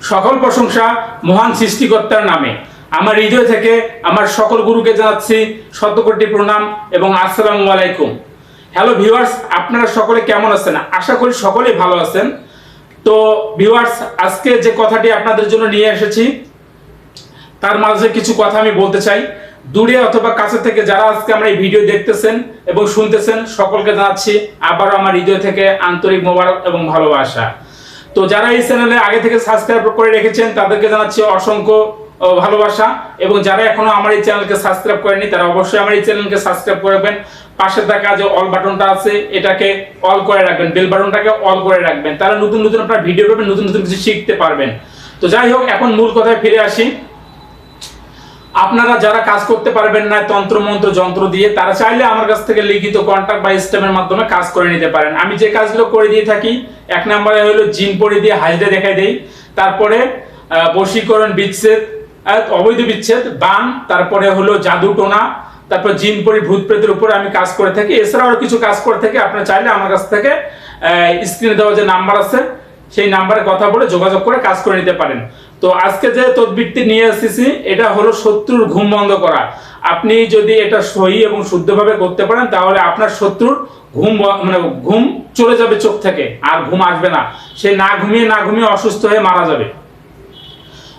সকল প্রশংসা মহান সৃষ্টিকর্তার নামে। আমার হৃদয় থেকে আমার সকল গুরুকে জানাচ্ছি শতকোটি প্রণাম এবং আসসালামু আলাইকুম। হ্যালো ভিউয়ার্স, আপনারা সকলে কেমন আছেন? আশা করি সকলেই ভালো আছেন। তো ভিউয়ার্স, আজকে যে কথাটি আপনাদের জন্য নিয়ে এসেছি তার মাঝে কিছু কথা আমি বলতে চাই। দূরে অথবা কাছে থেকে যারা আজকে আমরা এই ভিডিও দেখতেছেন এবং শুনতেছেন, সকলকে জানাচ্ছি আবারও আমার হৃদয় থেকে আন্তরিক মোবারক এবং ভালোবাসা। তো যারা এই চ্যানেলে আগে থেকে সাবস্ক্রাইব করে রেখেছেন তাদেরকে জানাচ্ছি অসংখ্য ভালোবাসা, এবং যারা এখনো আমার এই চ্যানেলকে সাবস্ক্রাইব করেনি তারা অবশ্যই আমার এই চ্যানেলকে সাবস্ক্রাইব করবেন। পাশে থাকা যে অল বাটনটা আছে এটাকে অল করে রাখবেন, বেল বাটনটাকে অল করে রাখবেন, তারা নতুন নতুন আপনার ভিডিও পাবেন, নতুন নতুন কিছু শিখতে পারবেন। তো যাই হোক, এখন মূল কথায় ফিরে আসি। আপনারা যারা কাজ করতে পারবেন না তন্ত্র মন্ত্র যন্ত্র দিয়ে, তারা চাইলে আমার কাছ থেকে লিখিত কন্টাক্ট বা স্টেমের মাধ্যমে কাজ করে নিতে পারেন। আমি যে কাজগুলো করে দিয়ে থাকি, এক নম্বরে হলো জিন পরি দিয়ে হাজরা দেখাই দেই, তারপরে বশীকরণ, বিচ্ছেদ, অবৈধ বিচ্ছেদ, বান, তারপরে হলো জাদু টোনা, তারপর জিন পরি ভূত প্রেতের উপরে আমি কাজ করে থাকি। এছাড়াও আরো কিছু কাজ করে থাকি। আপনারা চাইলে আমার কাছ থেকে স্ক্রিনে দেওয়া যে নাম্বার আছে সেই নাম্বারে কথা বলে যোগাযোগ করে কাজ করে নিতে পারেন। তো আজকে যে তদবিরটি নিয়ে এসেছি এটা হলো শত্রুর ঘুম বন্ধ করা। আপনি যদি এটা সহি এবং শুদ্ধভাবে করতে পারেন তাহলে আপনার শত্রুর ঘুম চলে যাবে চোখ থেকে, আর ঘুম আসবে না। সে না ঘুমিয়ে অসুস্থ হয়ে মারা যাবে।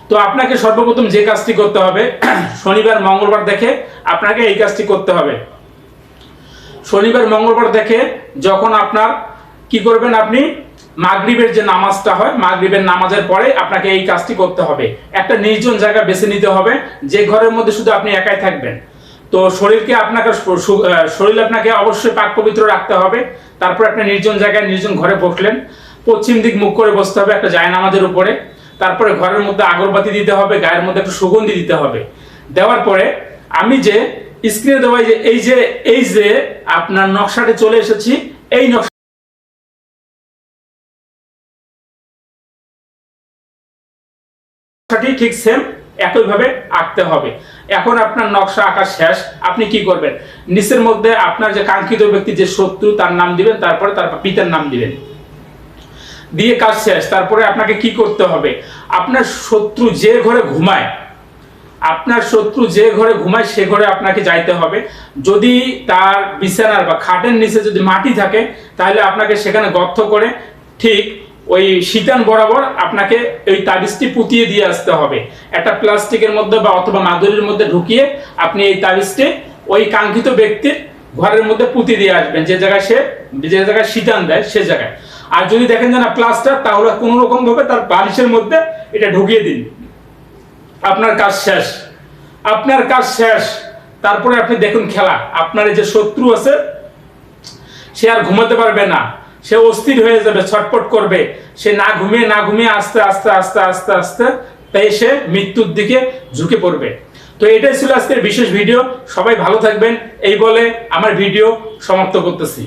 তো আপনাকে সর্বপ্রথম যে কাজটি করতে হবে, শনিবার মঙ্গলবার দেখে আপনাকে এই কাজটি করতে হবে। শনিবার মঙ্গলবার দেখে যখন আপনার কি করবেন, আপনি মাগরিবের যে নামাজটা হয়, মাগরিবের নামাজের পরে আপনাকে এই কাজটি করতে হবে। একটা নির্জন জায়গা বেছে নিতে হবে, যে ঘরের মধ্যে শুধু আপনি একাই থাকবেন। তো শরীর আপনাকে অবশ্যই পাক পবিত্র রাখতে হবে। তারপর আপনি নির্জন জায়গায় নির্জন ঘরে বসলেন, পশ্চিম দিক মুখ করে বসতে হবে একটা জায়নামাজের উপরে। তারপরে ঘরের মধ্যে আগরবাতি দিতে হবে, গায়ের মধ্যে একটু সুগন্ধি দিতে হবে। দেওয়ার পরে আমি যে স্ক্রিনে দেওয়া এই যে আপনার নকশাটি চলে এসেছি, এই নকশাটি ঠিক সেম একইভাবে আঁকতে হবে। এখন আপনার নকশা আঁকা শেষ। আপনি কি করবেন, নিচের মধ্যে আপনার যে কাঙ্ক্ষিত ব্যক্তি, যে শত্রু, তার নাম দিবেন, তারপরে তার পিতার নাম দিবেন, দিয়ে কাজ শেষ। তারপরে আপনাকে কি করতে হবে, আপনার শত্রু যে ঘরে ঘুমায় সে ঘরে আপনাকে যাইতে হবে। যদি তার বিছানার বা খাটের নিচে যদি মাটি থাকে তাহলে আপনাকে সেখানে গর্ত করে ঠিক ওই শীতান বরাবর আপনাকে ওই তাবিজটি পুঁতিয়ে দিয়ে আসতে হবে। একটা প্লাস্টিকের মধ্যে বা অথবা মাদুরির মধ্যে ঢুকিয়ে আপনি এই তাবিজটি ওই কাঙ্ক্ষিত ব্যক্তির ঘরের মধ্যে পুঁতিয়ে দিয়ে আসবেন, যে জায়গায় শীতান দেয় সে জায়গায়। আর যদি দেখেন যে না প্লাস্টার, তাহলে কোনো রকম ভাবে তার বালিশের মধ্যে এটা ঢুকিয়ে দিন। আপনার কাজ শেষ। তারপরে আপনি দেখুন খেলা, আপনার যে শত্রু আছে সে আর ঘুমাতে পারবে না, সে অস্থির হয়ে যাবে, ছটপট করবে। সে না ঘুমিয়ে আস্তে আস্তে তাই সে মৃত্যুর দিকে ঝুঁকে পড়বে। তো এটাই ছিল আজকের বিশেষ ভিডিও। সবাই ভালো থাকবেন এই বলে আমার ভিডিও সমাপ্ত করতেছি।